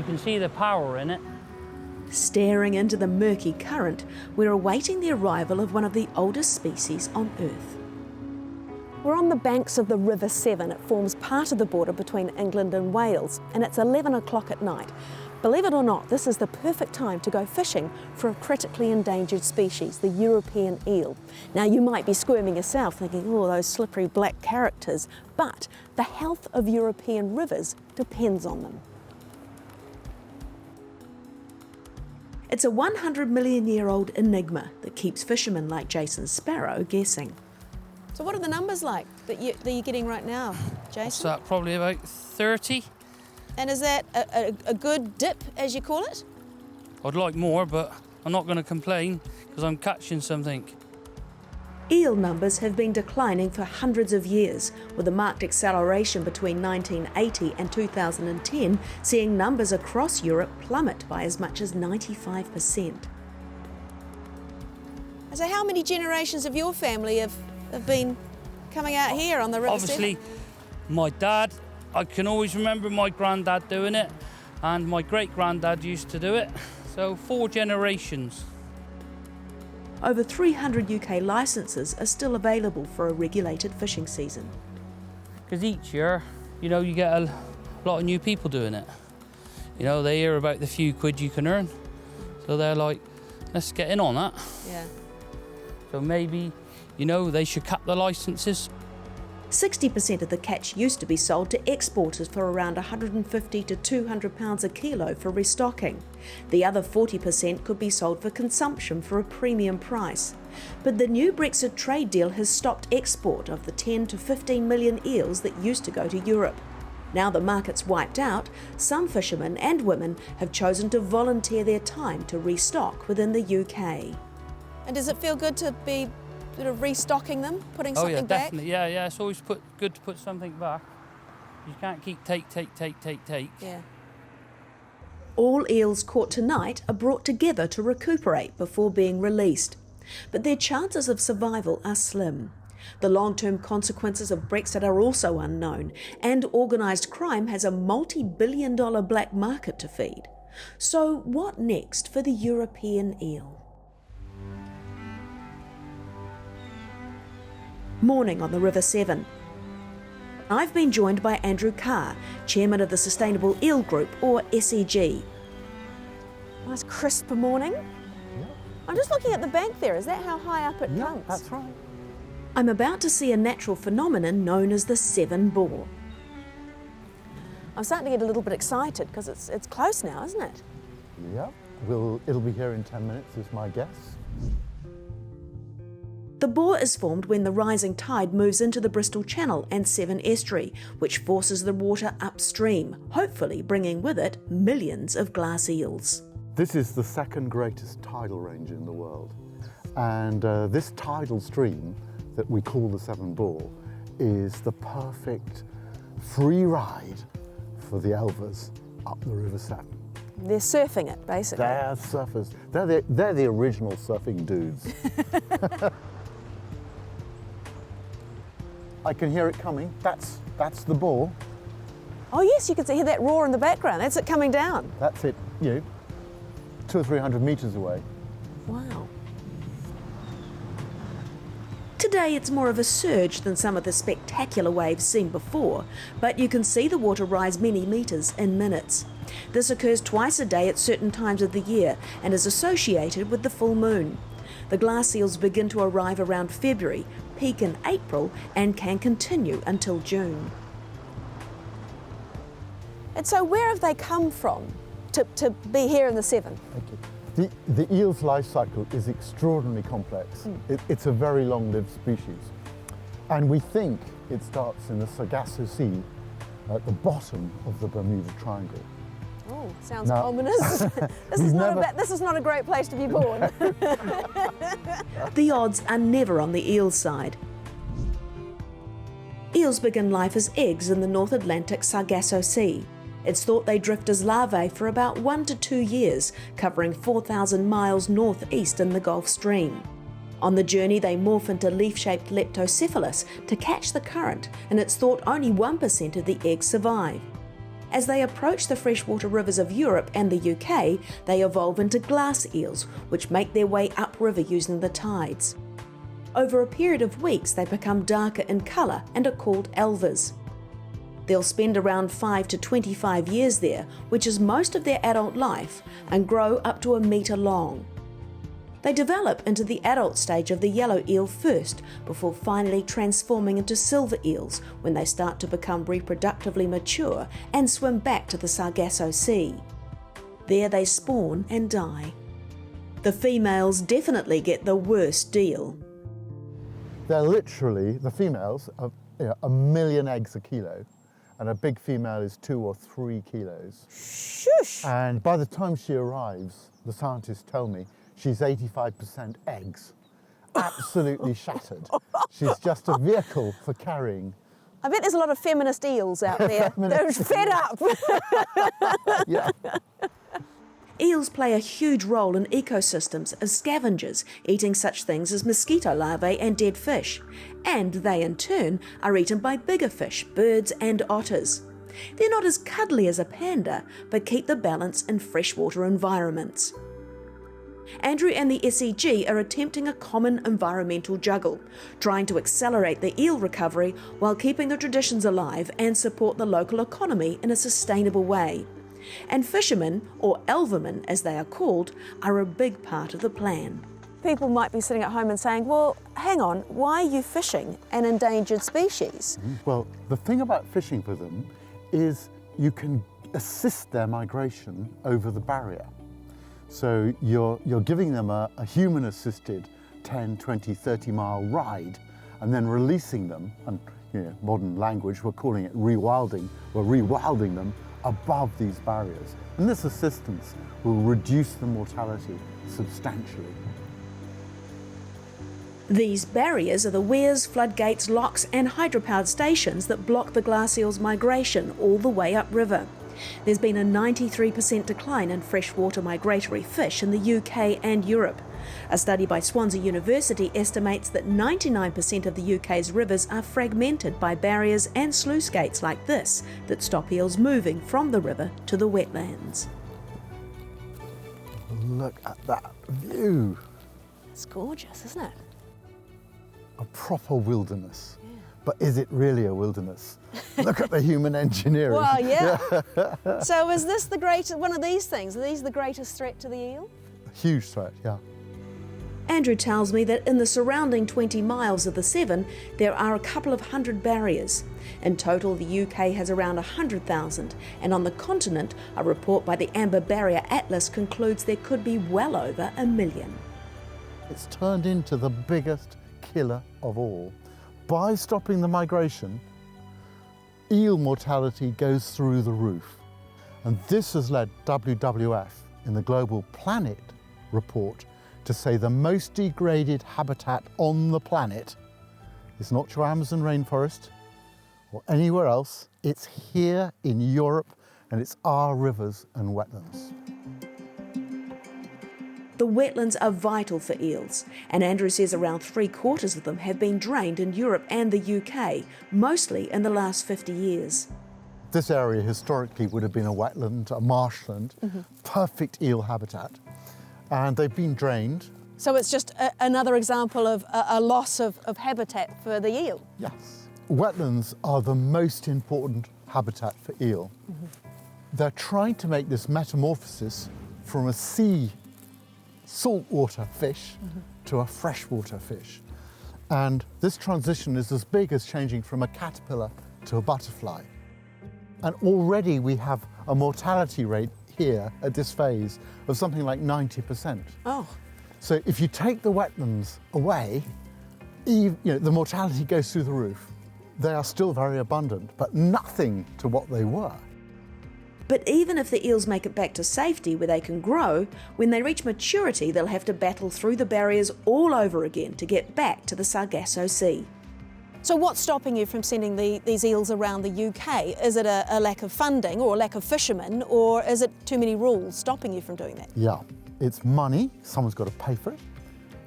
You can see the power in it. Staring into the murky current, we're awaiting the arrival of one of the oldest species on Earth. We're on the banks of the River Severn. It forms part of the border between England and Wales, and it's 11 o'clock at night. Believe it or not, this is the perfect time to go fishing for a critically endangered species, the European eel. Now, you might be squirming yourself, thinking, oh, those slippery black characters, but the health of European rivers depends on them. It's a 100 million year old enigma that keeps fishermen like Jason Sparrow guessing. So what are the numbers like that you're getting right now, Jason? What's that, probably about 30. And is that a good dip, as you call it? I'd like more, but I'm not going to complain because I'm catching something. Eel numbers have been declining for hundreds of years, with a marked acceleration between 1980 and 2010, seeing numbers across Europe plummet by as much as 95%. So how many generations of your family have been coming out here on the River Severn? Obviously, my dad, I can always remember my granddad doing it, and my great-granddad used to do it, so 4 generations. Over 300 UK licences are still available for a regulated fishing season. Because each year, you know, you get a lot of new people doing it. You know, they hear about the few quid you can earn, so they're like, let's get in on that. Yeah. So maybe, you know, they should cap the licences. 60% of the catch used to be sold to exporters for around £150 to £200 a kilo for restocking. The other 40% could be sold for consumption for a premium price. But the new Brexit trade deal has stopped export of the 10 to 15 million eels that used to go to Europe. Now the market's wiped out, some fishermen and women have chosen to volunteer their time to restock within the UK. And does it feel good to be sort of restocking them, putting something back? Oh yeah, definitely, yeah, it's always good to put something back. You can't keep take. Yeah. All eels caught tonight are brought together to recuperate before being released. But their chances of survival are slim. The long-term consequences of Brexit are also unknown, and organised crime has a multi-billion-dollar black market to feed. So what next for the European eel? Morning on the River Severn. I've been joined by Andrew Carr, chairman of the Sustainable Eel Group, or SEG. Nice crisp morning. Yeah. I'm just looking at the bank there. Is that how high up it comes? Yeah, that's right. I'm about to see a natural phenomenon known as the Severn boar. I'm starting to get a little bit excited because it's close now, isn't it? Yeah, it'll be here in 10 minutes is my guess. The boar is formed when the rising tide moves into the Bristol Channel and Severn Estuary, which forces the water upstream, hopefully bringing with it millions of glass eels. This is the second greatest tidal range in the world. And this tidal stream that we call the Severn Boar is the perfect free ride for the elvers up the River Severn. They're surfing it, basically. They're surfers. They're the original surfing dudes. I can hear it coming. That's the boar. Oh yes, you can hear that roar in the background. That's it coming down. That's it, 200 or 300 metres away. Wow. Today it's more of a surge than some of the spectacular waves seen before, but you can see the water rise many metres in minutes. This occurs twice a day at certain times of the year and is associated with the full moon. The glass eels begin to arrive around February, peak in April, and can continue until June. And so where have they come from to be here in the Severn? Okay. The eel's life cycle is extraordinarily complex. It's a very long-lived species. And we think it starts in the Sargasso Sea at the bottom of the Bermuda Triangle. Oh, sounds ominous. This is not a great place to be born. The odds are never on the eel side. Eels begin life as eggs in the North Atlantic Sargasso Sea. It's thought they drift as larvae for about 1 to 2 years, covering 4,000 miles northeast in the Gulf Stream. On the journey, they morph into leaf-shaped leptocephalus to catch the current, and it's thought only 1% of the eggs survive. As they approach the freshwater rivers of Europe and the UK, they evolve into glass eels, which make their way upriver using the tides. Over a period of weeks, they become darker in colour and are called elvers. They'll spend around 5 to 25 years there, which is most of their adult life, and grow up to 1 metre long. They develop into the adult stage of the yellow eel first, before finally transforming into silver eels when they start to become reproductively mature and swim back to the Sargasso Sea. There they spawn and die. The females definitely get the worst deal. They're literally, the females, are 1 million eggs a kilo, and a big female is 2 or 3 kilos. Shush! And by the time she arrives, the scientists tell me, she's 85% eggs, absolutely shattered. She's just a vehicle for carrying. I bet there's a lot of feminist eels out there. They're fed up. Yeah. Eels play a huge role in ecosystems as scavengers, eating such things as mosquito larvae and dead fish. And they in turn are eaten by bigger fish, birds and otters. They're not as cuddly as a panda, but keep the balance in freshwater environments. Andrew and the SEG are attempting a common environmental juggle, trying to accelerate the eel recovery while keeping the traditions alive and support the local economy in a sustainable way. And fishermen, or elvermen as they are called, are a big part of the plan. People might be sitting at home and saying, well, hang on, why are you fishing an endangered species? Well, the thing about fishing for them is you can assist their migration over the barrier. So you're giving them a human-assisted 10, 20, 30-mile ride and then releasing them, and modern language, we're calling it rewilding. We're rewilding them above these barriers. And this assistance will reduce the mortality substantially. These barriers are the weirs, floodgates, locks and hydropowered stations that block the glass eel's migration all the way upriver. There's been a 93% decline in freshwater migratory fish in the UK and Europe. A study by Swansea University estimates that 99% of the UK's rivers are fragmented by barriers and sluice gates like this that stop eels moving from the river to the wetlands. Look at that view. It's gorgeous, isn't it? A proper wilderness. Yeah. But is it really a wilderness? Look at the human engineering. Well, yeah. So is this the greatest, one of these things, are these the greatest threat to the eel? A huge threat, yeah. Andrew tells me that in the surrounding 20 miles of the Severn, there are a couple of hundred barriers. In total, the UK has around 100,000, and on the continent, a report by the Amber Barrier Atlas concludes there could be well over 1 million. It's turned into the biggest killer of all. By stopping the migration, eel mortality goes through the roof. And this has led WWF in the Global Planet report to say the most degraded habitat on the planet is not your Amazon rainforest or anywhere else. It's here in Europe, and it's our rivers and wetlands. The wetlands are vital for eels, and Andrew says around 3/4 of them have been drained in Europe and the UK, mostly in the last 50 years. This area historically would have been a wetland, a marshland, perfect eel habitat, and they've been drained. So it's just another example of a loss of habitat for the eel? Yes. Wetlands are the most important habitat for eel. They're trying to make this metamorphosis from a sea saltwater fish to a freshwater fish. And this transition is as big as changing from a caterpillar to a butterfly. And already we have a mortality rate here at this phase of something like 90%. Oh. So if you take the wetlands away, the mortality goes through the roof. They are still very abundant, but nothing to what they were. But even if the eels make it back to safety where they can grow, when they reach maturity they'll have to battle through the barriers all over again to get back to the Sargasso Sea. So what's stopping you from sending these eels around the UK? Is it a lack of funding or a lack of fishermen, or is it too many rules stopping you from doing that? Yeah, it's money, someone's got to pay for it,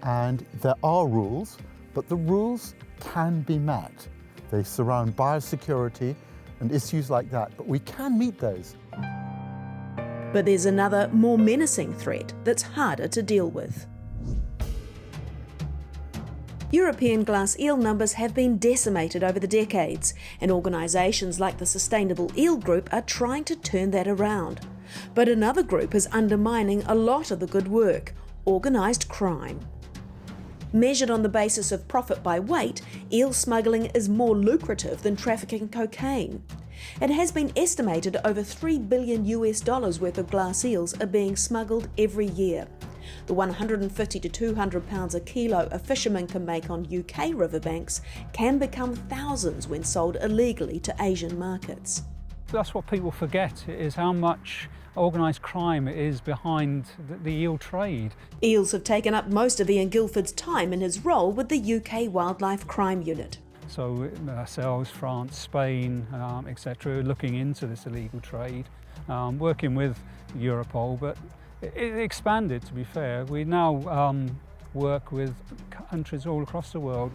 and there are rules, but the rules can be met. They surround biosecurity, and issues like that, but we can meet those. But there's another, more menacing threat that's harder to deal with. European glass eel numbers have been decimated over the decades, and organisations like the Sustainable Eel Group are trying to turn that around. But another group is undermining a lot of the good work: organised crime. Measured on the basis of profit by weight, eel smuggling is more lucrative than trafficking cocaine. It has been estimated over $3 billion worth of glass eels are being smuggled every year. The 150 to 200 pounds a kilo a fisherman can make on UK riverbanks can become thousands when sold illegally to Asian markets. That's what people forget, is how much organised crime is behind the eel trade. Eels have taken up most of Ian Guildford's time in his role with the UK Wildlife Crime Unit. So ourselves, France, Spain, etc., looking into this illegal trade, working with Europol, but it expanded, to be fair. We now work with countries all across the world.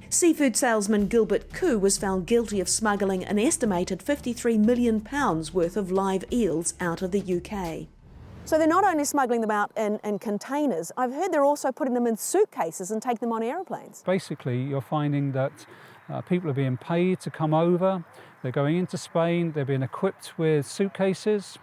Seafood salesman Gilbert Koo was found guilty of smuggling an estimated £53 million worth of live eels out of the UK. So they're not only smuggling them out in containers, I've heard they're also putting them in suitcases and taking them on aeroplanes. Basically, you're finding that people are being paid to come over, they're going into Spain, they're being equipped with suitcases.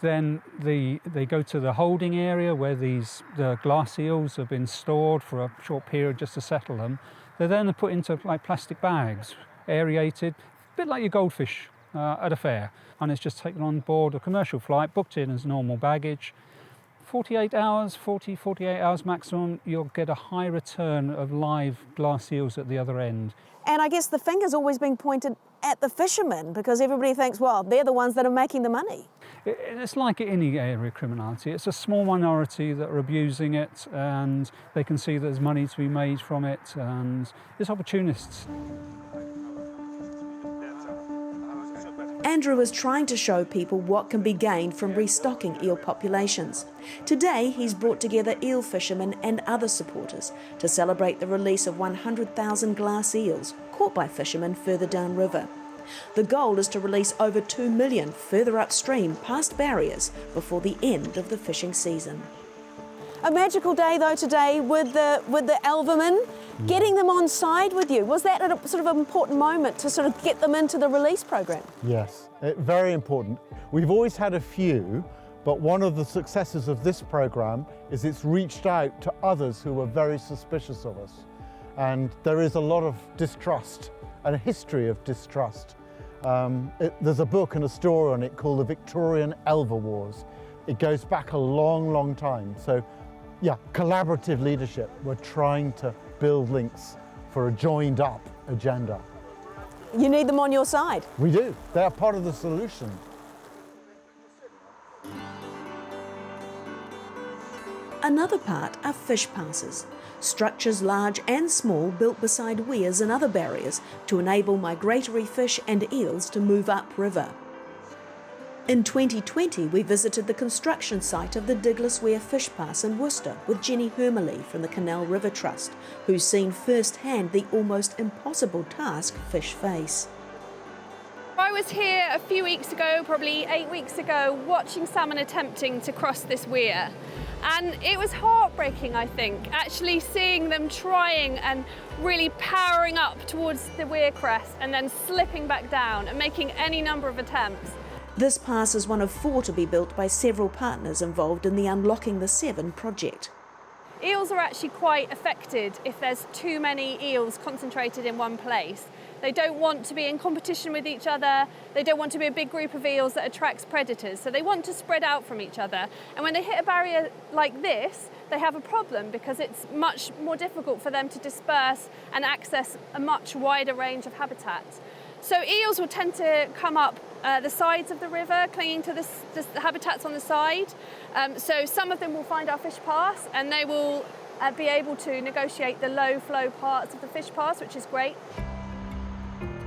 Then they go to the holding area where the glass eels have been stored for a short period just to settle them. They're then put into like plastic bags, aerated, a bit like your goldfish at a fair. And it's just taken on board a commercial flight, booked in as normal baggage. 48 hours maximum, you'll get a high return of live glass eels at the other end. And I guess the finger's always being pointed at the fishermen because everybody thinks, well, they're the ones that are making the money. It's like any area of criminality. It's a small minority that are abusing it, and they can see that there's money to be made from it, and there's opportunists. Andrew is trying to show people what can be gained from restocking eel populations. Today, he's brought together eel fishermen and other supporters to celebrate the release of 100,000 glass eels caught by fishermen further downriver. The goal is to release over 2 million further upstream past barriers before the end of the fishing season. A magical day though today with the alvermen, getting them on side with you. Was that a sort of an important moment to sort of get them into the release program? Yes, very important. We've always had a few, but one of the successes of this program is it's reached out to others who were very suspicious of us. And there is a lot of distrust and a history of distrust. There's a book and a story on it called The Victorian Elver Wars. It goes back a long, long time. So yeah, collaborative leadership. We're trying to build links for a joined up agenda. You need them on your side. We do. They are part of the solution. Another part are fish passes, structures large and small built beside weirs and other barriers to enable migratory fish and eels to move upriver. In 2020, we visited the construction site of the Diglas Weir Fish Pass in Worcester with Jenny Hermely from the Canal River Trust, who's seen firsthand the almost impossible task fish face. I was here a few weeks ago, probably 8 weeks ago, watching salmon attempting to cross this weir. And it was heartbreaking, I think, actually seeing them trying and really powering up towards the weir crest and then slipping back down and making any number of attempts. This pass is one of 4 to be built by several partners involved in the Unlocking the Severn project. Eels are actually quite affected if there's too many eels concentrated in one place. They don't want to be in competition with each other. They don't want to be a big group of eels that attracts predators. So they want to spread out from each other. And when they hit a barrier like this, they have a problem because it's much more difficult for them to disperse and access a much wider range of habitats. So eels will tend to come up the sides of the river, clinging to the habitats on the side. So some of them will find our fish pass and they will be able to negotiate the low flow parts of the fish pass, which is great.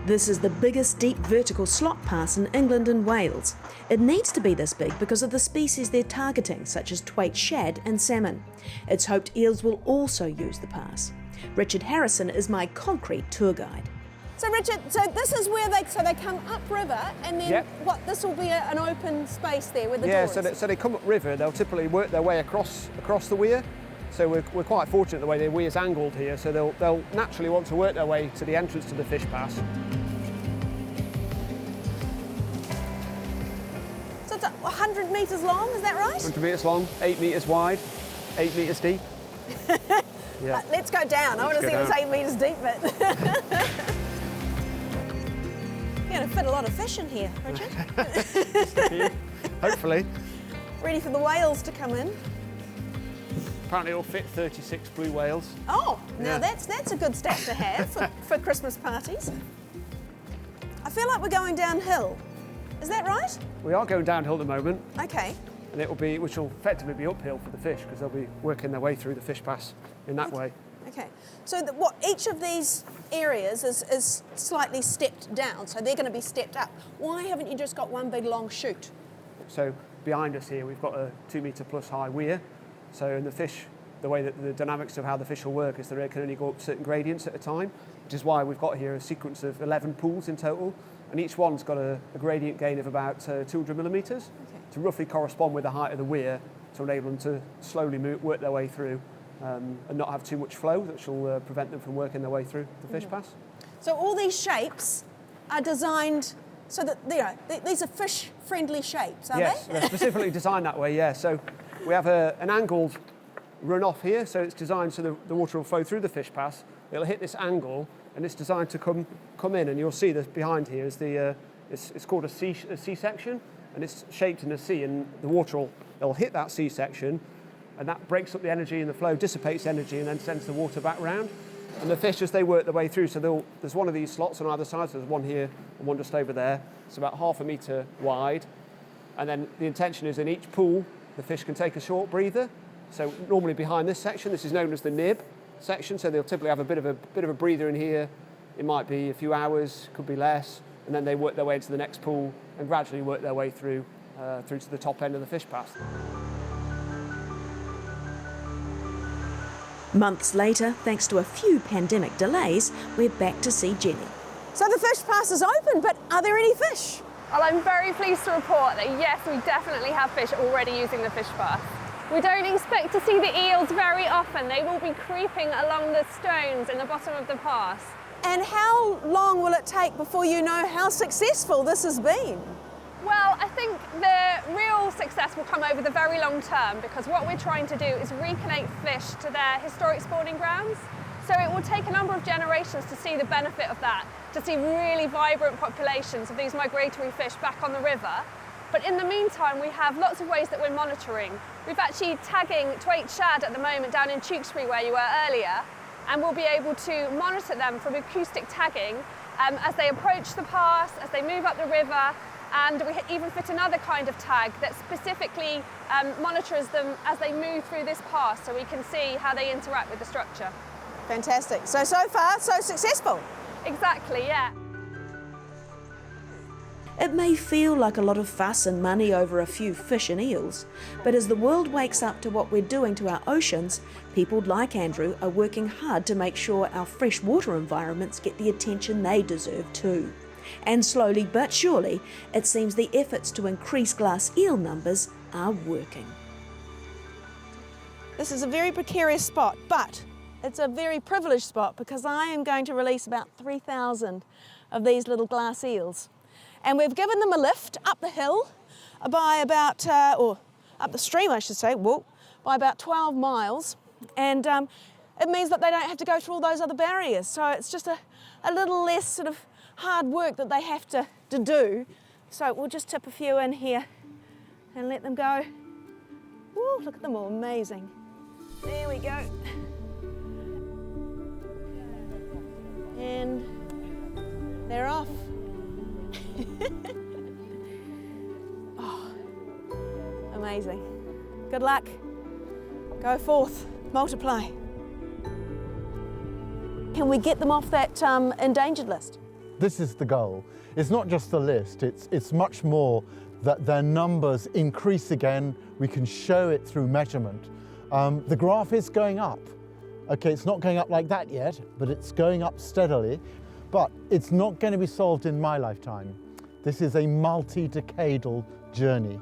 This is the biggest deep vertical slot pass in England and Wales. It needs to be this big because of the species they're targeting, such as twait shad and salmon. It's hoped eels will also use the pass. Richard Harrison is my concrete tour guide. So Richard, so this is where they come upriver, and then Yep. this will be an open space there with the Yeah, doors. so they come upriver, they'll typically work their way across the weir. So we're quite fortunate the way the weir's angled here, so they'll naturally want to work their way to the entrance to the fish pass. So it's 100 metres long, is that right? 100 metres long, 8 metres wide, 8 metres deep. Yeah. Let's go down. I want to see if it's 8 metres deep, but you're going to fit a lot of fish in here, Richard. Just a few, hopefully. Ready for the whales to come in. Apparently it'll fit 36 blue whales. Oh, now Yeah. that's a good stat to have for Christmas parties. I feel like we're going downhill. Is that right? We are going downhill at the moment, Okay. and which will effectively be uphill for the fish because they'll be working their way through the fish pass in that way. Okay. So each of these areas is slightly stepped down, so they're going to be stepped up. Why haven't you just got one big long chute? So behind us here we've got a 2 metre plus high weir. So in the fish, the way that the dynamics of how the fish will work is that they can only go up certain gradients at a time, which is why we've got here a sequence of 11 pools in total, and each one's got a gradient gain of about 200 millimetres to roughly correspond with the height of the weir to enable them to slowly work their way through and not have too much flow, which will prevent them from working their way through the fish pass. So all these shapes are designed so that these are fish-friendly shapes, are Yes, they? they're specifically designed that way, yeah. So we have an angled run-off here, so it's designed so the water will flow through the fish pass. It'll hit this angle, and it's designed to come in, and you'll see this behind here is it's called a C-section, and it's shaped in a C, and the water it'll hit that C-section, and that breaks up the energy in the flow, dissipates energy, and then sends the water back round. And the fish, as they work their way through, so there's one of these slots on either side, so there's one here and one just over there. It's about 1/2 metre wide, and then the intention is in each pool, the fish can take a short breather. So normally behind this section, this is known as the nib section, so they'll typically have a bit of a breather in here. It might be a few hours, could be less, and then they work their way into the next pool and gradually work their way through to the top end of the fish pass. Months later, thanks to a few pandemic delays, we're back to see Jenny. So the fish pass is open, but are there any fish? Well, I'm very pleased to report that yes, we definitely have fish already using the fish pass. We don't expect to see the eels very often. They will be creeping along the stones in the bottom of the pass. And how long will it take before you know how successful this has been? Well, I think the real success will come over the very long term because what we're trying to do is reconnect fish to their historic spawning grounds. So it will take a number of generations to see the benefit of that, to see really vibrant populations of these migratory fish back on the river. But in the meantime, we have lots of ways that we're monitoring. We've actually tagging 2/8 shad at the moment down in Tewkesbury where you were earlier, and we'll be able to monitor them from acoustic tagging as they approach the pass, as they move up the river, and we even fit another kind of tag that specifically monitors them as they move through this pass so we can see how they interact with the structure. Fantastic. So far, so successful. Exactly, yeah. It may feel like a lot of fuss and money over a few fish and eels, but as the world wakes up to what we're doing to our oceans, people like Andrew are working hard to make sure our freshwater environments get the attention they deserve too. And slowly but surely, it seems the efforts to increase glass eel numbers are working. This is a very precarious spot, but it's a very privileged spot because I am going to release about 3,000 of these little glass eels. And we've given them a lift up the hill by about, or up the stream I should say, by about 12 miles. And it means that they don't have to go through all those other barriers. So it's just a little less sort of hard work that they have to do. So we'll just tip a few in here and let them go. Woo, look at them all, amazing. There we go. And they're off. Oh, amazing. Good luck. Go forth, multiply. Can we get them off that endangered list? This is the goal. It's not just the list, it's much more that their numbers increase again. We can show it through measurement. The graph is going up. Okay, it's not going up like that yet, but it's going up steadily. But it's not going to be solved in my lifetime. This is a multi-decadal journey.